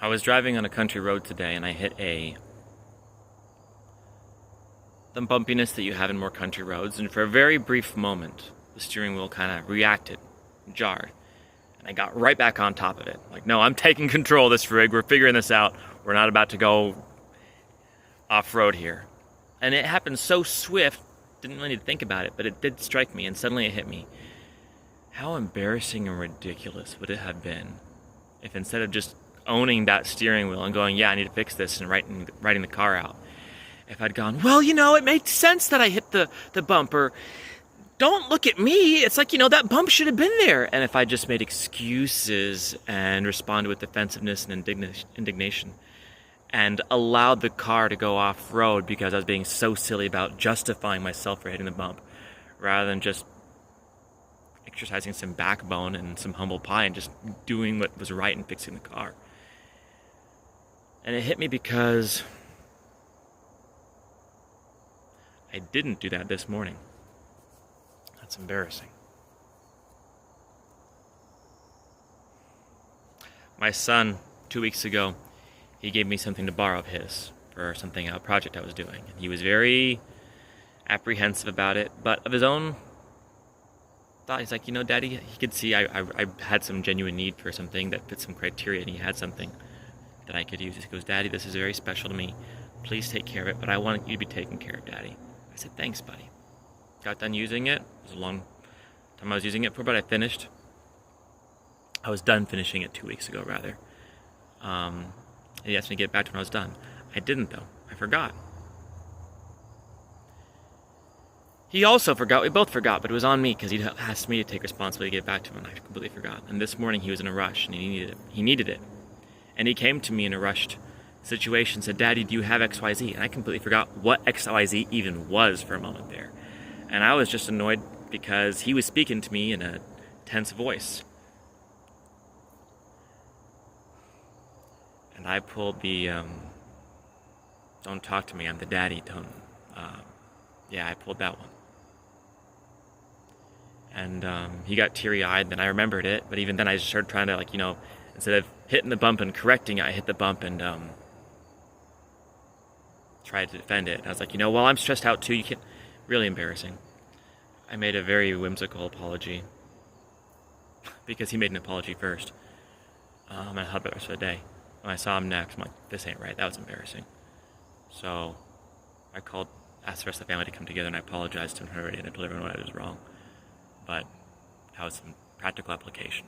I was driving on a country road today and I hit the bumpiness that you have in more country roads, and for a very brief moment the steering wheel kind of reacted, jarred, and I got right back on top of it. Like, no, I'm taking control of this rig, we're figuring this out, we're not about to go off-road here. And it happened so swift, didn't really need to think about it, but it did strike me, and suddenly it hit me. How embarrassing and ridiculous would it have been if, instead of just owning that steering wheel and going, yeah, I need to fix this, and writing the car out, if I'd gone, well, it made sense that I hit the bumper. Don't look at me. It's like, that bump should have been there. And if I just made excuses and responded with defensiveness and indignation and allowed the car to go off-road because I was being so silly about justifying myself for hitting the bump, rather than just exercising some backbone and some humble pie and just doing what was right and fixing the car. And it hit me because I didn't do that this morning. That's embarrassing. My son, 2 weeks ago, he gave me something to borrow of his for a project I was doing. And he was very apprehensive about it, but of his own thought, he's like, Daddy, he could see I had some genuine need for something that fit some criteria, and he had something that I could use. He goes, Daddy, this is very special to me. Please take care of it, but I want you to be taken care of, Daddy. I said, thanks, buddy. Got done using it. It was a long time I was using it for, but I finished. I was done finishing it 2 weeks ago, rather. He asked me to get back to when I was done. I didn't, though. I forgot. He also forgot. We both forgot, but it was on me because he asked me to take responsibility to get back to him, and I completely forgot. And this morning he was in a rush, and he needed it. And he came to me in a rushed situation, said, Daddy, do you have XYZ? And I completely forgot what XYZ even was for a moment there. And I was just annoyed because he was speaking to me in a tense voice. And I pulled the, don't talk to me, I'm the daddy tone. I pulled that one. And he got teary-eyed, then I remembered it, but even then I just started trying to, instead of hitting the bump and correcting it, I hit the bump and tried to defend it. And I was like, well, I'm stressed out too, you can't... Really embarrassing. I made a very whimsical apology because he made an apology first. And I held it the rest of the day. When I saw him next, I'm like, this ain't right. That was embarrassing. So I asked the rest of the family to come together, and I apologized to him already, and I told everyone I was wrong. But that was some practical application.